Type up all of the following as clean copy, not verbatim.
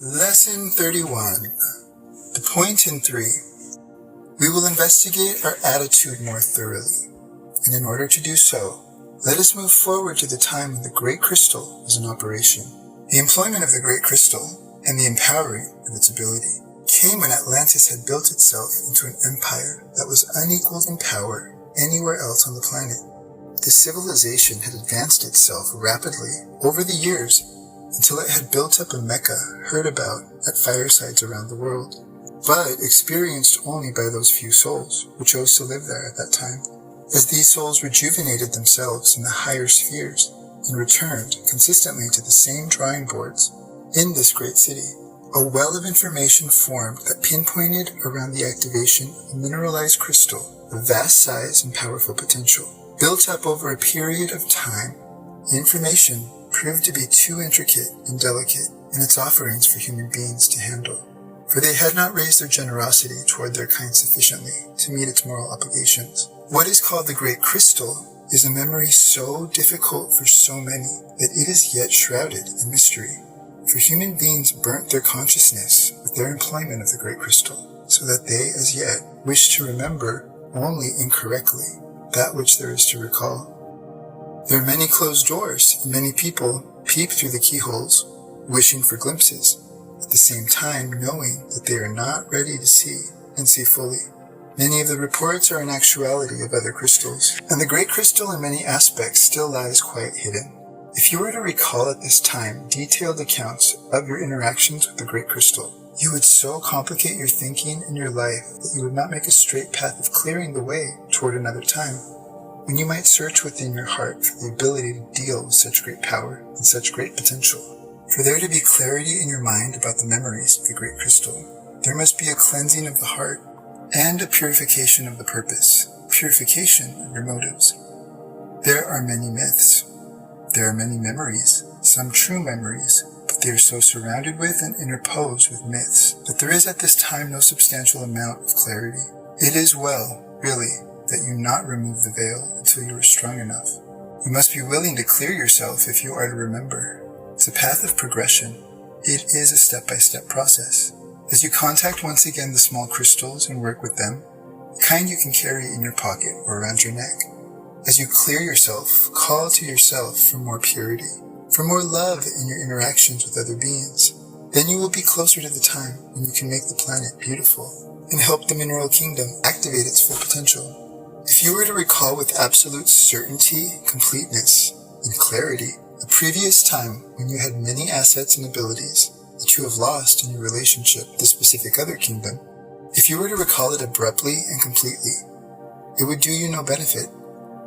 Lesson 31. The point in 3. We will investigate our attitude more thoroughly, and in order to do so, let us move forward to the time when the Great Crystal was in operation. The employment of the Great Crystal, and the empowering of its ability, came when Atlantis had built itself into an empire that was unequaled in power anywhere else on the planet. The civilization had advanced itself rapidly over the years until it had built up a Mecca heard about at firesides around the world, but experienced only by those few souls who chose to live there at that time. As these souls rejuvenated themselves in the higher spheres and returned consistently to the same drawing boards in this great city, a well of information formed that pinpointed around the activation of a mineralized crystal of vast size and powerful potential. Built up over a period of time, the information proved to be too intricate and delicate in its offerings for human beings to handle, for they had not raised their generosity toward their kind sufficiently to meet its moral obligations. What is called the Great Crystal is a memory so difficult for so many that it is yet shrouded in mystery, for human beings burnt their consciousness with their employment of the Great Crystal, so that they as yet wish to remember only incorrectly that which there is to recall. There are many closed doors, and many people peep through the keyholes, wishing for glimpses, at the same time knowing that they are not ready to see and see fully. Many of the reports are in actuality of other crystals, and the Great Crystal in many aspects still lies quite hidden. If you were to recall at this time detailed accounts of your interactions with the Great Crystal, you would so complicate your thinking and your life that you would not make a straight path of clearing the way toward another time, when you might search within your heart for the ability to deal with such great power and such great potential. For there to be clarity in your mind about the memories of the Great Crystal, there must be a cleansing of the heart and a purification of the purpose, purification of your motives. There are many myths. There are many memories, some true memories, but they are so surrounded with and interposed with myths that there is at this time no substantial amount of clarity. It is well, really, that you not remove the veil until you are strong enough. You must be willing to clear yourself if you are to remember. It's a path of progression. It is a step-by-step process. As you contact once again the small crystals and work with them, the kind you can carry in your pocket or around your neck. As you clear yourself, call to yourself for more purity, for more love in your interactions with other beings. Then you will be closer to the time when you can make the planet beautiful and help the mineral kingdom activate its full potential. If you were to recall with absolute certainty, completeness, and clarity a previous time when you had many assets and abilities that you have lost in your relationship with a specific other kingdom, if you were to recall it abruptly and completely, it would do you no benefit,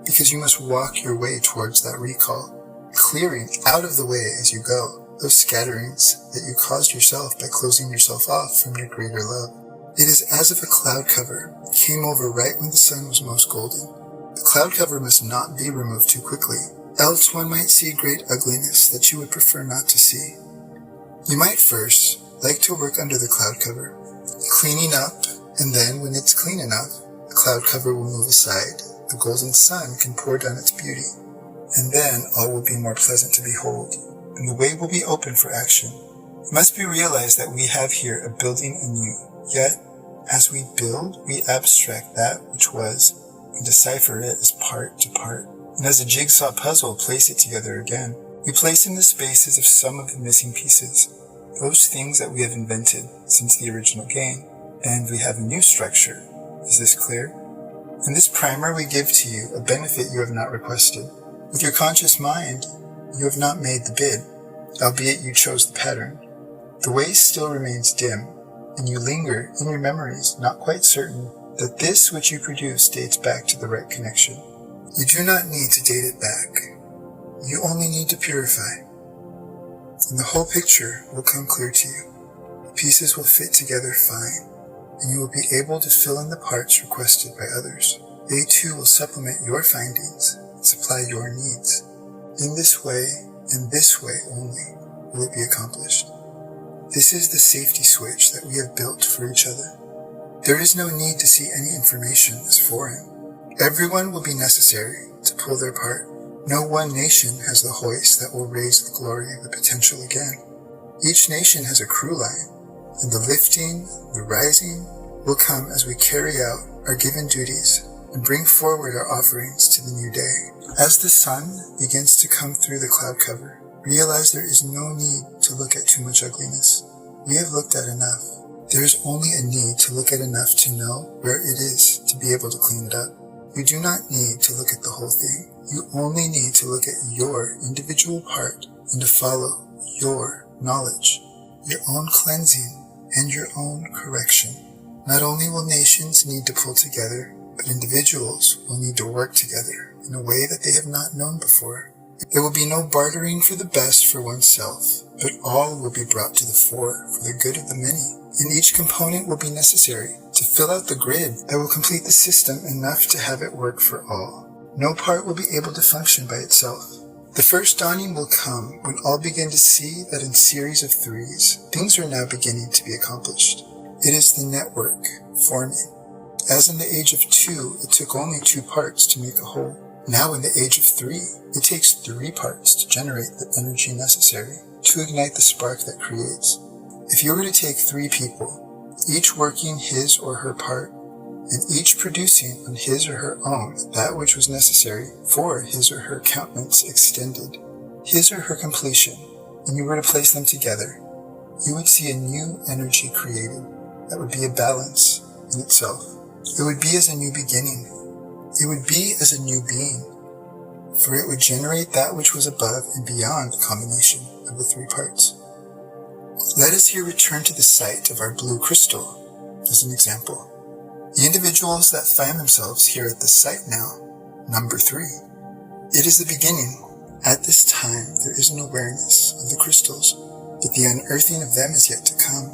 because you must walk your way towards that recall, clearing out of the way as you go those scatterings that you caused yourself by closing yourself off from your greater love. It is as if a cloud cover came over right when the sun was most golden. The cloud cover must not be removed too quickly, else one might see great ugliness that you would prefer not to see. You might first like to work under the cloud cover, cleaning up, and then when it's clean enough, the cloud cover will move aside, the golden sun can pour down its beauty, and then all will be more pleasant to behold, and the way will be open for action. It must be realized that we have here a building anew. Yet, as we build, we abstract that which was and decipher it as part to part. And as a jigsaw puzzle, place it together again. We place in the spaces of some of the missing pieces, those things that we have invented since the original game, and we have a new structure. Is this clear? In this primer we give to you a benefit you have not requested. With your conscious mind, you have not made the bid, albeit you chose the pattern. The way still remains dim, and you linger in your memories, not quite certain that this which you produce dates back to the right connection. You do not need to date it back. You only need to purify, and the whole picture will come clear to you. The pieces will fit together fine, and you will be able to fill in the parts requested by others. They too will supplement your findings and supply your needs. In this way, and this way only, will it be accomplished. This is the safety switch that we have built for each other. There is no need to see any information as foreign. Everyone will be necessary to pull their part. No one nation has the hoist that will raise the glory of the potential again. Each nation has a crew line, and the lifting, the rising, will come as we carry out our given duties and bring forward our offerings to the new day. As the sun begins to come through the cloud cover, realize there is no need to look at too much ugliness. We have looked at enough. There is only a need to look at enough to know where it is to be able to clean it up. You do not need to look at the whole thing. You only need to look at your individual part and to follow your knowledge, your own cleansing, and your own correction. Not only will nations need to pull together, but individuals will need to work together in a way that they have not known before. There will be no bartering for the best for oneself, but all will be brought to the fore for the good of the many, and each component will be necessary to fill out the grid that will complete the system enough to have it work for all. No part will be able to function by itself. The first dawning will come when all begin to see that in series of threes, things are now beginning to be accomplished. It is the network forming. As in the age of 2, it took only 2 parts to make a whole. Now in the age of 3, it takes 3 parts to generate the energy necessary to ignite the spark that creates. If you were to take 3 people, each working his or her part, and each producing on his or her own that which was necessary for his or her countenance extended, his or her completion, and you were to place them together, you would see a new energy created that would be a balance in itself. It would be as a new beginning. It would be as a new being, for it would generate that which was above and beyond the combination of the 3 parts. Let us here return to the site of our blue crystal as an example. The individuals that find themselves here at the site now, number 3. It is the beginning. At this time, there is an awareness of the crystals, but the unearthing of them is yet to come.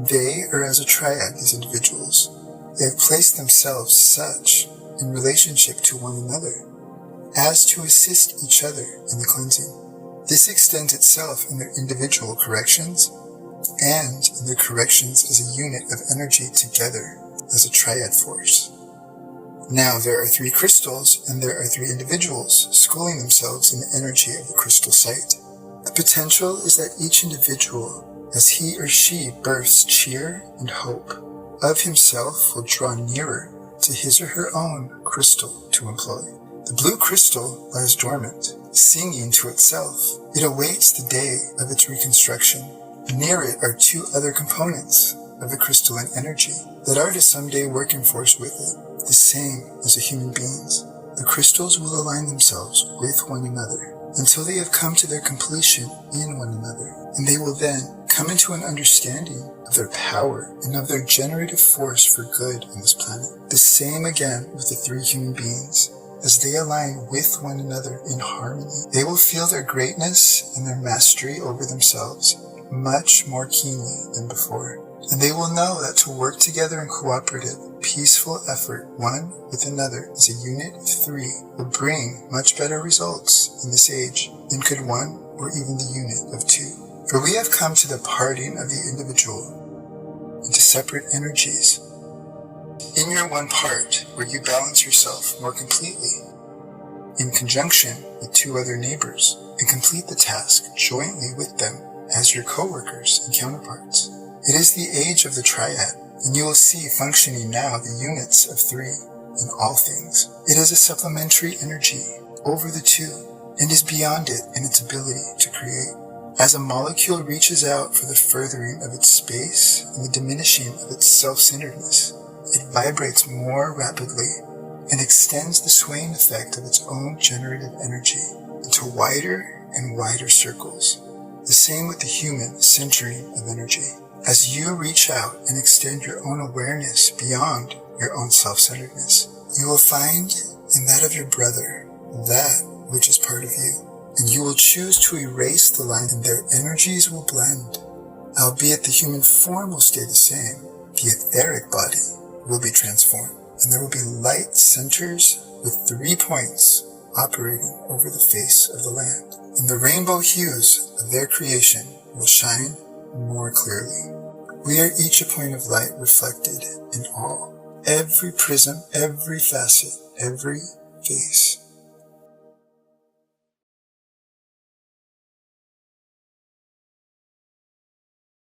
They are as a triad, these individuals. They have placed themselves such in relationship to one another as to assist each other in the cleansing. This extends itself in their individual corrections and in their corrections as a unit of energy together as a triad force. Now there are 3 crystals and there are 3 individuals schooling themselves in the energy of the crystal site. The potential is that each individual, as he or she births cheer and hope, of himself will draw nearer to his or her own crystal to employ. The blue crystal lies dormant, singing to itself. It awaits the day of its reconstruction. Near it are 2 other components of the crystalline energy that are to someday work in force with it, the same as the human beings. The crystals will align themselves with one another until they have come to their completion in one another, and they will then come into an understanding of their power and of their generative force for good on this planet. The same again with the 3 human beings. As they align with one another in harmony, they will feel their greatness and their mastery over themselves much more keenly than before. And they will know that to work together in cooperative, peaceful effort, one with another as a unit of 3, will bring much better results in this age than could one or even the unit of 2. For we have come to the parting of the individual into separate energies. In your one part, where you balance yourself more completely, in conjunction with 2 other neighbors, and complete the task jointly with them as your co-workers and counterparts. It is the age of the triad, and you will see functioning now the units of 3 in all things. It is a supplementary energy over the 2, and is beyond it in its ability to create. As a molecule reaches out for the furthering of its space and the diminishing of its self-centeredness, it vibrates more rapidly and extends the swaying effect of its own generative energy into wider and wider circles. The same with the human centering of energy. As you reach out and extend your own awareness beyond your own self-centeredness, you will find in that of your brother that which is part of you, and you will choose to erase the line, and their energies will blend. Albeit the human form will stay the same, the etheric body will be transformed, and there will be light centers with 3 points operating over the face of the land, and the rainbow hues of their creation will shine more clearly. We are each a point of light reflected in all. Every prism, every facet, every face